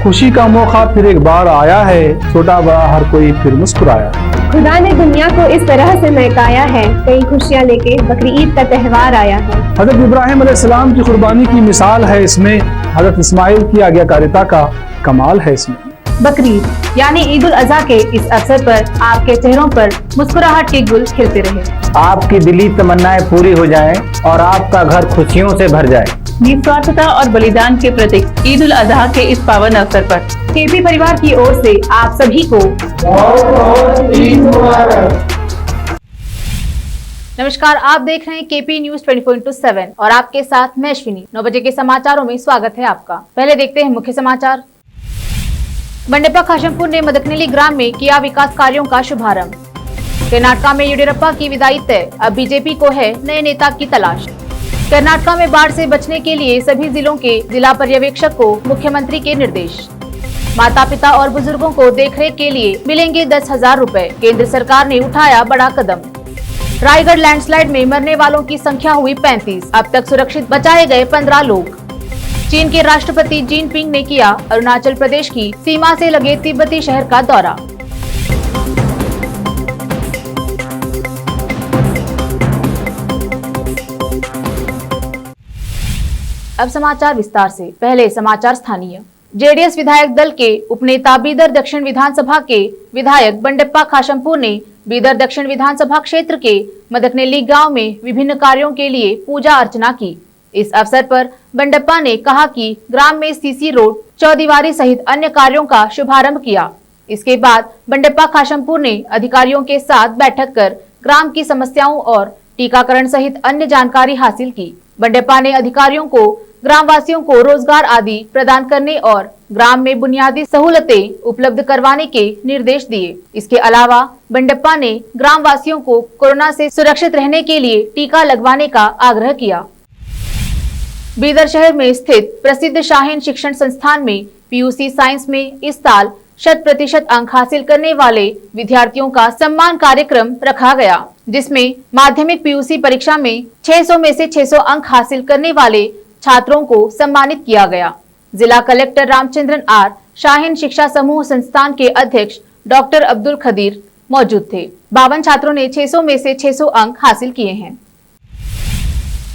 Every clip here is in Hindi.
खुशी का मौका फिर एक बार आया है, छोटा बड़ा हर कोई फिर मुस्कुराया। खुदा ने दुनिया को इस तरह से महकाया है, कई खुशियाँ लेके बकरी ईद का त्योहार आया है। हजरत इब्राहिम अलैहिस्सलाम की कुर्बानी की मिसाल है इसमें, हजरत इस्माइल की आज्ञाकारिता का कमाल है इसमें। बकरीद यानी ईद उल अजहा के इस अवसर पर आपके चेहरों पर मुस्कुराहट के गुल खिलते रहे, आपकी दिली तमन्नाएं पूरी हो जाएं और आपका घर खुशियों से भर जाए। निस्वार्थता और बलिदान के प्रतीक ईद उल अजहा के इस पावन अवसर पर केपी परिवार की ओर से आप सभी को नमस्कार। आप देख रहे हैं केपी न्यूज 24/7 और आपके साथ मैं अश्विनी। 9 बजे के समाचारों में स्वागत है आपका। पहले देखते हैं मुख्य समाचार। बंडेप्पा खाशमपुर ने मदकनेली ग्राम में किया विकास कार्यों का शुभारंभ। कर्नाटका में येडियुरप्पा की विदाई तय, अब बीजेपी को है नए नेता की तलाश। कर्नाटका में बाढ़ से बचने के लिए सभी जिलों के जिला पर्यवेक्षक को मुख्यमंत्री के निर्देश। माता पिता और बुजुर्गों को देखरेख के लिए मिलेंगे 10,000 रुपए, केंद्र सरकार ने उठाया बड़ा कदम। रायगढ़ लैंडस्लाइड में मरने वालों की संख्या हुई 35, अब तक सुरक्षित बचाए गए 15 लोग। चीन के राष्ट्रपति जिनपिंग ने किया अरुणाचल प्रदेश की सीमा से लगे तिब्बती शहर का दौरा। अब समाचार विस्तार से। पहले समाचार स्थानीय। जेडीएस विधायक दल के उपनेता बीदर दक्षिण विधानसभा के विधायक बंडेप्पा खाशमपुर ने बीदर दक्षिण विधानसभा क्षेत्र के मदकनेली गांव में विभिन्न कार्यों के लिए पूजा अर्चना की। इस अवसर पर बंडेप्पा ने कहा कि ग्राम में सीसी रोड, चौदीवारी सहित अन्य कार्यों का शुभारंभ किया। इसके बाद बंडेप्पा खाशमपुर ने अधिकारियों के साथ बैठक कर ग्राम की समस्याओं और टीकाकरण सहित अन्य जानकारी हासिल की। बंडेप्पा ने अधिकारियों को ग्रामवासियों को रोजगार आदि प्रदान करने और ग्राम में बुनियादी सहूलतें उपलब्ध करवाने के निर्देश दिए। इसके अलावा बंडेप्पा ने ग्रामवासियों को कोरोना से सुरक्षित रहने के लिए टीका लगवाने का आग्रह किया। बीदर शहर में स्थित प्रसिद्ध शाहीन शिक्षण संस्थान में पीयूसी साइंस में इस साल 100% अंक हासिल करने वाले विद्यार्थियों का सम्मान कार्यक्रम रखा गया, जिसमें माध्यमिक पीयूसी परीक्षा में 600 में से 600 अंक हासिल करने वाले छात्रों को सम्मानित किया गया। जिला कलेक्टर रामचंद्रन आर, शाहीन शिक्षा समूह संस्थान के अध्यक्ष डॉक्टर अब्दुल खदीर मौजूद थे। 52 छात्रों ने 600 में से 600 अंक हासिल किए हैं।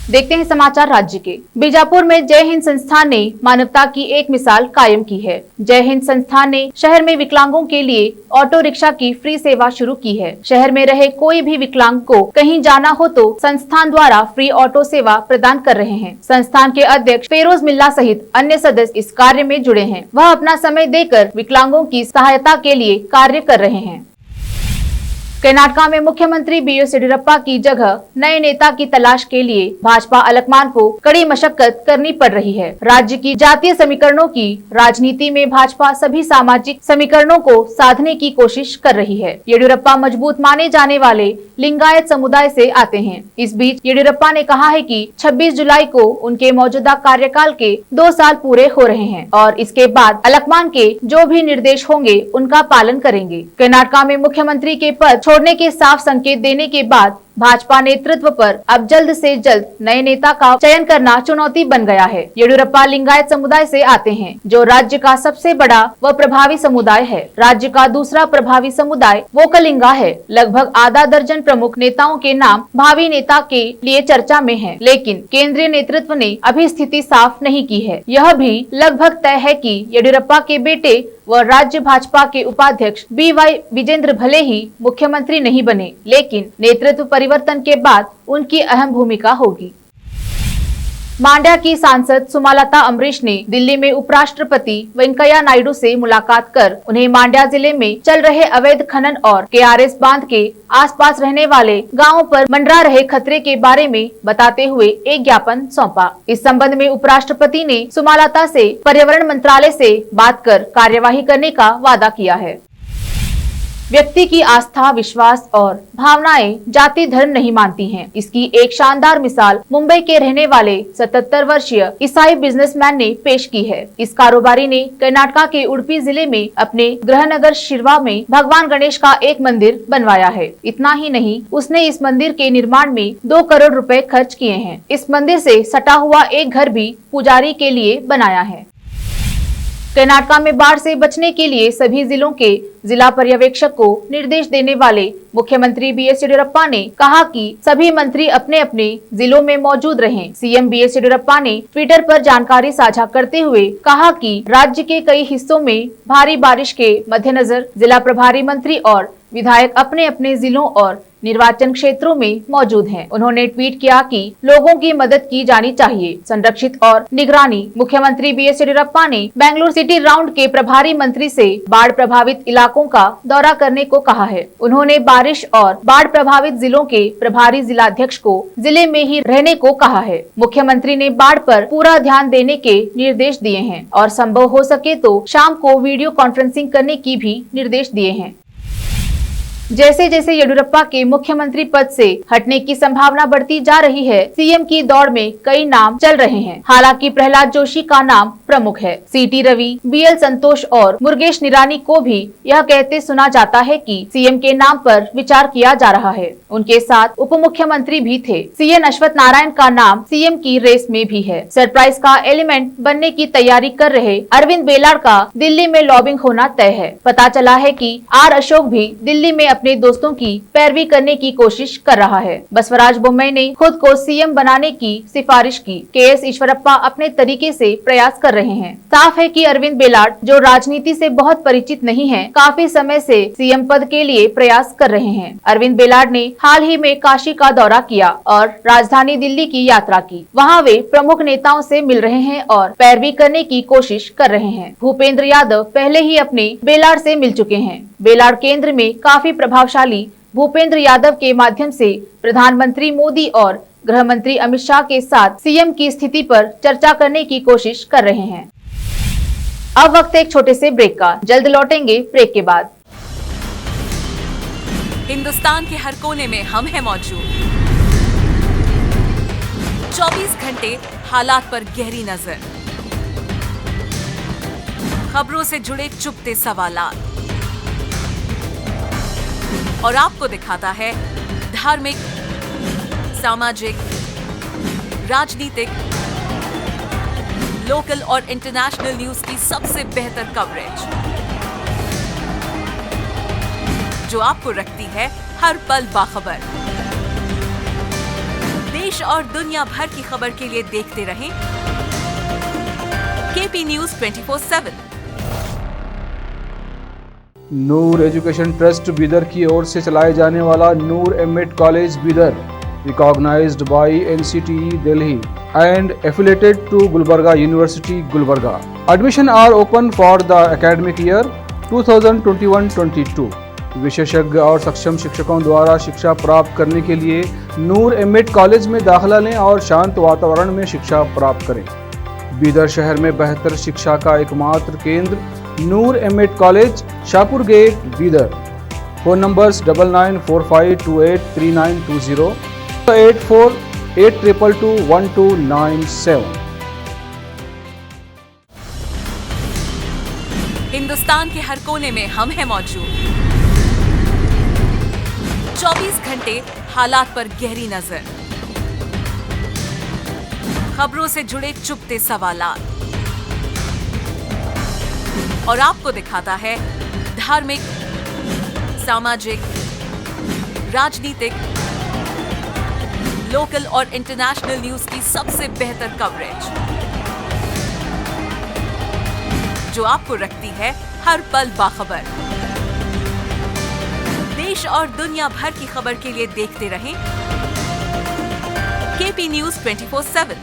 देखते हैं समाचार राज्य के। बीजापुर में जय हिंद संस्थान ने मानवता की एक मिसाल कायम की है। जय हिंद संस्थान ने शहर में विकलांगों के लिए ऑटो रिक्शा की फ्री सेवा शुरू की है। शहर में रहे कोई भी विकलांग को कहीं जाना हो तो संस्थान द्वारा फ्री ऑटो सेवा प्रदान कर रहे हैं। संस्थान के अध्यक्ष फेरोज मिल्ला सहित अन्य सदस्य इस कार्य में जुड़े हैं। वह अपना समय देकर विकलांगों की सहायता के लिए कार्य कर रहे हैं। कर्नाटका में मुख्यमंत्री बीएस येडियुरप्पा की जगह नए नेता की तलाश के लिए भाजपा अलकमान को कड़ी मशक्कत करनी पड़ रही है। राज्य की जातीय समीकरणों की राजनीति में भाजपा सभी सामाजिक समीकरणों को साधने की कोशिश कर रही है। येडियुरप्पा मजबूत माने जाने वाले लिंगायत समुदाय से आते हैं। इस बीच येडियुरप्पा ने कहा है कि 26 जुलाई को उनके मौजूदा कार्यकाल के 2 साल पूरे हो रहे हैं और इसके बाद अलकमान के जो भी निर्देश होंगे उनका पालन करेंगे। कर्नाटका में मुख्यमंत्री के पद छोड़ने के साफ संकेत देने के बाद भाजपा नेतृत्व पर अब जल्द से जल्द नए नेता का चयन करना चुनौती बन गया है। येडियुरप्पा लिंगायत समुदाय से आते हैं, जो राज्य का सबसे बड़ा व प्रभावी समुदाय है। राज्य का दूसरा प्रभावी समुदाय वोकलिंगा है। लगभग आधा दर्जन प्रमुख नेताओं के नाम भावी नेता के लिए चर्चा में है, लेकिन केंद्रीय नेतृत्व ने अभी स्थिति साफ नहीं की है। यह भी लगभग तय है कि येडियुरप्पा के बेटे व राज्य भाजपा के उपाध्यक्ष BY विजेंद्र भले ही मुख्यमंत्री नहीं बने, लेकिन नेतृत्व परिवर्तन के बाद उनकी अहम भूमिका होगी। मांड्या की सांसद सुमलता अमरीश ने दिल्ली में उपराष्ट्रपति वेंकैया नायडू से मुलाकात कर उन्हें मांड्या जिले में चल रहे अवैध खनन और KRS बांध के आसपास रहने वाले गांवों पर मंडरा रहे खतरे के बारे में बताते हुए एक ज्ञापन सौंपा। इस संबंध में उपराष्ट्रपति ने सुमलता से पर्यावरण मंत्रालय से बात कर कार्यवाही करने का वादा किया है। व्यक्ति की आस्था, विश्वास और भावनाएं जाति धर्म नहीं मानती हैं। इसकी एक शानदार मिसाल मुंबई के रहने वाले 77 वर्षीय ईसाई बिजनेसमैन ने पेश की है। इस कारोबारी ने कर्नाटका के उडुपी जिले में अपने गृहनगर शिरवा में भगवान गणेश का एक मंदिर बनवाया है। इतना ही नहीं, उसने इस मंदिर के निर्माण में 2 करोड़ रुपए खर्च किए हैं। इस मंदिर से सटा हुआ एक घर भी पुजारी के लिए बनाया है। कर्नाटक में बाढ़ से बचने के लिए सभी जिलों के जिला पर्यवेक्षक को निर्देश देने वाले मुख्यमंत्री बीएस येडियुरप्पा ने कहा कि सभी मंत्री अपने अपने जिलों में मौजूद रहें। सीएम बीएस येडियुरप्पा ने ट्विटर पर जानकारी साझा करते हुए कहा कि राज्य के कई हिस्सों में भारी बारिश के मद्देनजर जिला प्रभारी मंत्री और विधायक अपने अपने जिलों और निर्वाचन क्षेत्रों में मौजूद हैं। उन्होंने ट्वीट किया कि लोगों की मदद की जानी चाहिए, संरक्षित और निगरानी। मुख्यमंत्री बीएस येडियुरप्पा ने बेंगलुरु सिटी राउंड के प्रभारी मंत्री से बाढ़ प्रभावित इलाकों का दौरा करने को कहा है। उन्होंने बारिश और बाढ़ प्रभावित जिलों के प्रभारी जिलाध्यक्ष को जिले में ही रहने को कहा है। मुख्यमंत्री ने बाढ़ पर पूरा ध्यान देने के निर्देश दिए हैं और संभव हो सके तो शाम को वीडियो कॉन्फ्रेंसिंग करने की भी निर्देश दिए हैं। जैसे जैसे येडियुरप्पा के मुख्यमंत्री पद से हटने की संभावना बढ़ती जा रही है, सीएम की दौड़ में कई नाम चल रहे हैं। हालांकि प्रहलाद जोशी का नाम प्रमुख है। सीटी रवि, बीएल संतोष और मुरुगेश निरानी को भी यह कहते सुना जाता है कि सीएम के नाम पर विचार किया जा रहा है। उनके साथ उप मुख्यमंत्री भी थे। सीएन अश्वत्थ नारायण का नाम सीएम की रेस में भी है। सरप्राइज का एलिमेंट बनने की तैयारी कर रहे अरविंद बेलाड का दिल्ली में लॉबिंग होना तय है। पता चला है कि आर अशोक भी दिल्ली में अपने दोस्तों की पैरवी करने की कोशिश कर रहा है। बसवराज बोम्मई ने खुद को सीएम बनाने की सिफारिश की। केएस ईश्वरप्पा अपने तरीके से प्रयास कर रहे हैं। साफ है कि अरविंद बेलाड, जो राजनीति से बहुत परिचित नहीं है, काफी समय से सीएम पद के लिए प्रयास कर रहे हैं। अरविंद बेलाड ने हाल ही में काशी का दौरा किया और राजधानी दिल्ली की यात्रा की। वहाँ वे प्रमुख नेताओं से मिल रहे हैं और पैरवी करने की कोशिश कर रहे हैं। भूपेंद्र यादव पहले ही अपने बेलाड से मिल चुके हैं। बेलाड केंद्र में काफी प्रभावशाली भूपेंद्र यादव के माध्यम से प्रधानमंत्री मोदी और गृह मंत्री अमित शाह के साथ सीएम की स्थिति पर चर्चा करने की कोशिश कर रहे हैं। अब वक्त एक छोटे से ब्रेक का, जल्द लौटेंगे ब्रेक के बाद। हिंदुस्तान के हर कोने में हम हैं मौजूद। 24 घंटे हालात पर गहरी नजर, खबरों से जुड़े चुपते सवालात और आपको दिखाता है धार्मिक, सामाजिक, राजनीतिक, लोकल और इंटरनेशनल न्यूज की सबसे बेहतर कवरेज, जो आपको रखती है हर पल बाखबर। देश और दुनिया भर की खबर के लिए देखते रहें KP news 24/7। Noor education trust Bidar की ओर से चलाए जाने वाला Noor MEd college Bidar, recognised by NCTE Delhi and affiliated to Gulbarga University, Gulbarga. Admission are open for the academic year 2021-22. विशेषज्ञ और सक्षम शिक्षकों द्वारा शिक्षा प्राप्त करने के लिए नूर एमएड कॉलेज में दाखिला लें और शांत वातावरण में शिक्षा प्राप्त करें। बीदर शहर में बेहतर शिक्षा का एकमात्र केंद्र Noor MEd college, Shahpur gate, Bidar. Phone numbers 9945283920, 8482221297। Hindustan के हर कोने में हम हैं मौजूद। 24 घंटे हालात पर गहरी नजर, खबरों से जुड़े चुपते सवालात और आपको दिखाता है धार्मिक, सामाजिक, राजनीतिक, लोकल और इंटरनेशनल न्यूज की सबसे बेहतर कवरेज, जो आपको रखती है हर पल बाखबर। देश और दुनिया भर की खबर के लिए देखते रहें केपी न्यूज 24/7।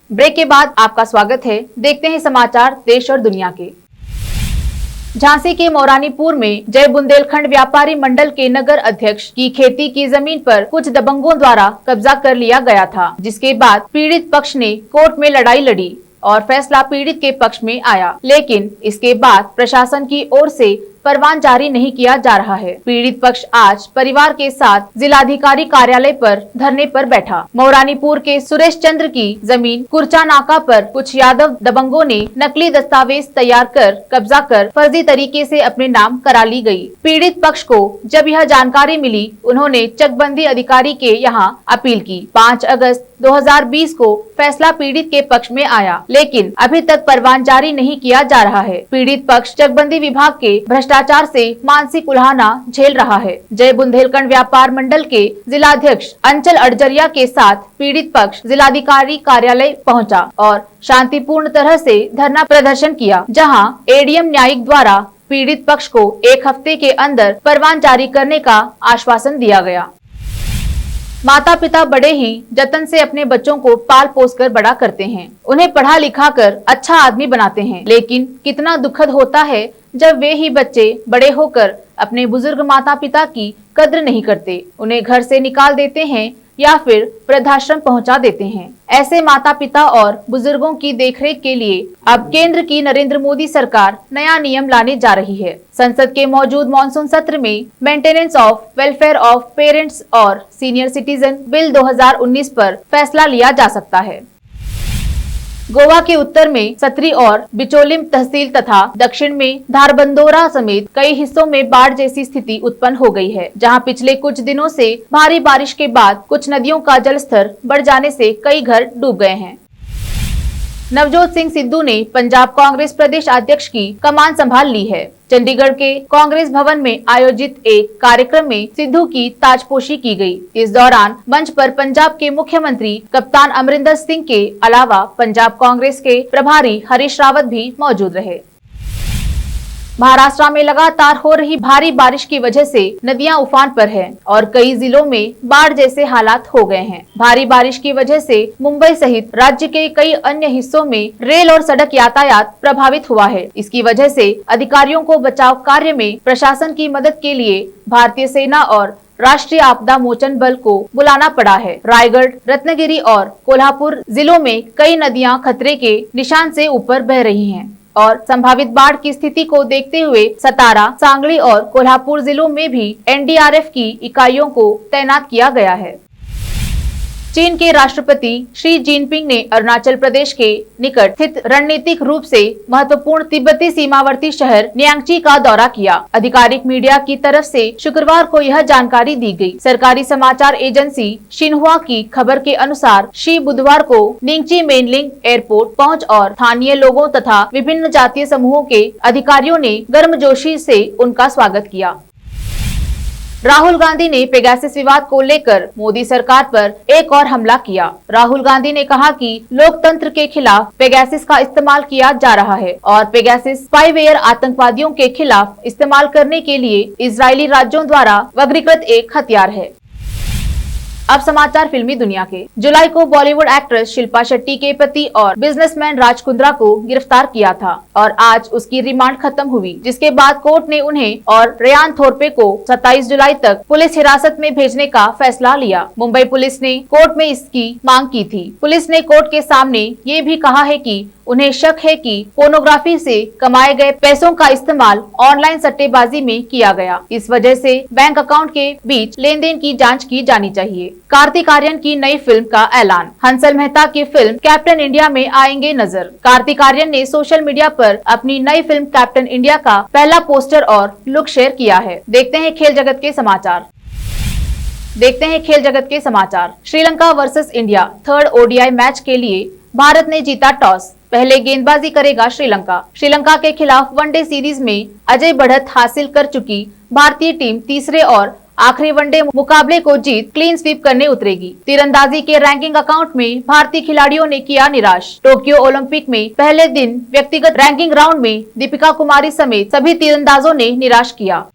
ब्रेक के बाद आपका स्वागत है। देखते हैं समाचार देश और दुनिया के। झांसी के मौरानीपुर में जय बुंदेलखंड व्यापारी मंडल के नगर अध्यक्ष की खेती की जमीन पर कुछ दबंगों द्वारा कब्जा कर लिया गया था, जिसके बाद पीड़ित पक्ष ने कोर्ट में लड़ाई लड़ी और फैसला पीड़ित के पक्ष में आया। लेकिन इसके बाद प्रशासन की ओर से परवान जारी नहीं किया जा रहा है। पीड़ित पक्ष आज परिवार के साथ जिलाधिकारी कार्यालय पर धरने पर बैठा। मौरानीपुर के सुरेश चंद्र की जमीन कुर्चा नाका पर कुछ यादव दबंगों ने नकली दस्तावेज तैयार कर कब्जा कर फर्जी तरीके से अपने नाम करा ली गई। पीड़ित पक्ष को जब यह जानकारी मिली, उन्होंने चकबंदी अधिकारी के यहाँ अपील की। 5 अगस्त 2020 को फैसला पीड़ित के पक्ष में आया, लेकिन अभी तक परवान जारी नहीं किया जा रहा है। पीड़ित पक्ष चकबंदी विभाग के भ्रष्टाचार से मानसिक उल्हाना झेल रहा है। जय बुंदेलखंड व्यापार मंडल के जिलाध्यक्ष अंचल अड़जरिया के साथ पीड़ित पक्ष जिलाधिकारी कार्यालय पहुंचा और शांतिपूर्ण तरह से धरना प्रदर्शन किया, जहां एडीएम न्यायिक द्वारा पीड़ित पक्ष को 1 हफ्ते के अंदर परवान जारी करने का आश्वासन दिया गया। माता पिता बड़े ही जतन से अपने बच्चों को पाल पोस कर बड़ा करते हैं, उन्हें पढ़ा लिखा कर अच्छा आदमी बनाते हैं, लेकिन कितना दुखद होता है जब वे ही बच्चे बड़े होकर अपने बुजुर्ग माता पिता की कद्र नहीं करते, उन्हें घर से निकाल देते हैं या फिर वृद्धाश्रम पहुंचा देते हैं। ऐसे माता पिता और बुजुर्गों की देखरेख के लिए अब केंद्र की नरेंद्र मोदी सरकार नया नियम लाने जा रही है। संसद के मौजूद मॉनसून सत्र में maintenance of welfare of parents और सीनियर सिटीजन बिल 2019 पर फैसला लिया जा सकता है। गोवा के उत्तर में सत्री और बिचोलिम तहसील तथा दक्षिण में धारबंदोरा समेत कई हिस्सों में बाढ़ जैसी स्थिति उत्पन्न हो गई है, जहां पिछले कुछ दिनों से भारी बारिश के बाद कुछ नदियों का जलस्तर बढ़ जाने से कई घर डूब गए हैं। नवजोत सिंह सिद्धू ने पंजाब कांग्रेस प्रदेश अध्यक्ष की कमान संभाल ली है। चंडीगढ़ के कांग्रेस भवन में आयोजित एक कार्यक्रम में सिद्धू की ताजपोशी की गई। इस दौरान मंच पर पंजाब के मुख्यमंत्री कप्तान अमरिंदर सिंह के अलावा पंजाब कांग्रेस के प्रभारी हरीश रावत भी मौजूद रहे। महाराष्ट्र में लगातार हो रही भारी बारिश की वजह से नदियां उफान पर हैं और कई जिलों में बाढ़ जैसे हालात हो गए हैं। भारी बारिश की वजह से मुंबई सहित राज्य के कई अन्य हिस्सों में रेल और सड़क यातायात प्रभावित हुआ है। इसकी वजह से अधिकारियों को बचाव कार्य में प्रशासन की मदद के लिए भारतीय सेना और राष्ट्रीय आपदा मोचन बल को बुलाना पड़ा है। रायगढ़, रत्नागिरी और कोल्हापुर जिलों में कई नदियां खतरे के निशान से ऊपर बह रही हैं और संभावित बाढ़ की स्थिति को देखते हुए सतारा, सांगली और कोल्हापुर जिलों में भी एनडीआरएफ की इकाइयों को तैनात किया गया है। चीन के राष्ट्रपति शी जिनपिंग ने अरुणाचल प्रदेश के निकट स्थित रणनीतिक रूप से महत्वपूर्ण तिब्बती सीमावर्ती शहर न्यांगची का दौरा किया। आधिकारिक मीडिया की तरफ से शुक्रवार को यह जानकारी दी गई। सरकारी समाचार एजेंसी शिन्हुआ की खबर के अनुसार शी बुधवार को निंगची मेनलिंग एयरपोर्ट पहुंच और स्थानीय लोगों तथा विभिन्न जातीय समूहों के अधिकारियों ने गर्मजोशी से उनका स्वागत किया। राहुल गांधी ने पेगासस विवाद को लेकर मोदी सरकार पर एक और हमला किया। राहुल गांधी ने कहा कि लोकतंत्र के खिलाफ पेगासस का इस्तेमाल किया जा रहा है और पेगासस स्पाईवेयर आतंकवादियों के खिलाफ इस्तेमाल करने के लिए इजरायली राज्यों द्वारा वर्गीकृत एक हथियार है। अब समाचार फिल्मी दुनिया के। जुलाई को बॉलीवुड एक्ट्रेस शिल्पा शेट्टी के पति और बिजनेसमैन राज कुंद्रा को गिरफ्तार किया था और आज उसकी रिमांड खत्म हुई, जिसके बाद कोर्ट ने उन्हें और रेयान थोरपे को 27 जुलाई तक पुलिस हिरासत में भेजने का फैसला लिया। मुंबई पुलिस ने कोर्ट में इसकी मांग की थी। पुलिस ने कोर्ट के सामने ये भी कहा है कि उन्हें शक है कि पोर्नोग्राफी से कमाए गए पैसों का इस्तेमाल ऑनलाइन सट्टेबाजी में किया गया। इस वजह से बैंक अकाउंट के बीच लेन देन की जांच की जानी चाहिए। कार्तिक आर्यन की नई फिल्म का ऐलान। हंसल मेहता की फिल्म कैप्टन इंडिया में आएंगे नजर। कार्तिक आर्यन ने सोशल मीडिया पर अपनी नई फिल्म कैप्टन इंडिया का पहला पोस्टर और लुक शेयर किया है। देखते हैं खेल जगत के समाचार। Sri Lanka versus India third ODI match के लिए भारत ने जीता टॉस। पहले गेंदबाजी करेगा श्रीलंका के खिलाफ वनडे सीरीज में अजय बढ़त हासिल कर चुकी भारतीय टीम तीसरे और आखिरी वनडे मुकाबले को जीत क्लीन स्वीप करने उतरेगी। तीरंदाजी के रैंकिंग अकाउंट में भारतीय खिलाड़ियों ने किया निराश। टोक्यो ओलंपिक में पहले दिन व्यक्तिगत रैंकिंग राउंड में दीपिका कुमारी समेत सभी तीरंदाजों ने निराश किया।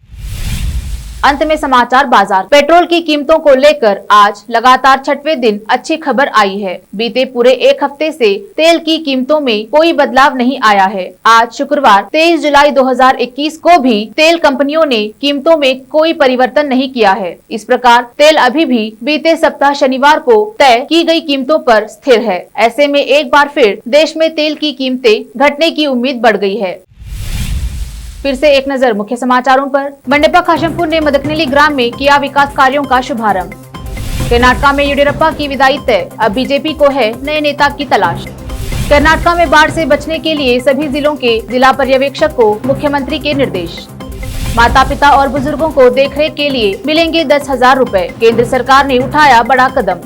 अंत में समाचार बाजार। पेट्रोल की कीमतों को लेकर आज लगातार 6वें दिन अच्छी खबर आई है। बीते पूरे एक हफ्ते से तेल की कीमतों में कोई बदलाव नहीं आया है। आज शुक्रवार 23 जुलाई 2021 को भी तेल कंपनियों ने कीमतों में कोई परिवर्तन नहीं किया है। इस प्रकार तेल अभी भी बीते सप्ताह शनिवार को तय की गई कीमतों पर स्थिर है। ऐसे में एक बार फिर देश में तेल की कीमतें घटने की उम्मीद बढ़ गई है। फिर से एक नजर मुख्य समाचारों पर। बंडेप्पा खाशमपुर ने मदकनेली ग्राम में किया विकास कार्यों का शुभारंभ। कर्नाटक में येडियुरप्पा की विदाई तय, अब बीजेपी को है नए नेता की तलाश। कर्नाटक में बाढ़ से बचने के लिए सभी जिलों के जिला पर्यवेक्षक को मुख्यमंत्री के निर्देश। माता पिता और बुजुर्गों को देखरेख के लिए मिलेंगे 10,000 रुपए, केंद्र सरकार ने उठाया बड़ा कदम।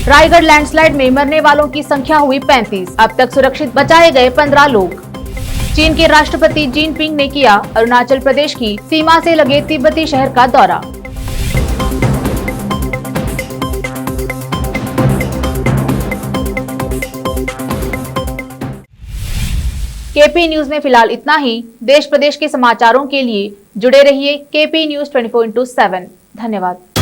रायगढ़ लैंडस्लाइड में मरने वालों की संख्या हुई 35, अब तक सुरक्षित बचाए गए 15 लोग। चीन के राष्ट्रपति जिनपिंग ने किया अरुणाचल प्रदेश की सीमा से लगे तिब्बती शहर का दौरा। केपी न्यूज में फिलहाल इतना ही। देश प्रदेश के समाचारों के लिए जुड़े रहिए केपी न्यूज 24/7। धन्यवाद।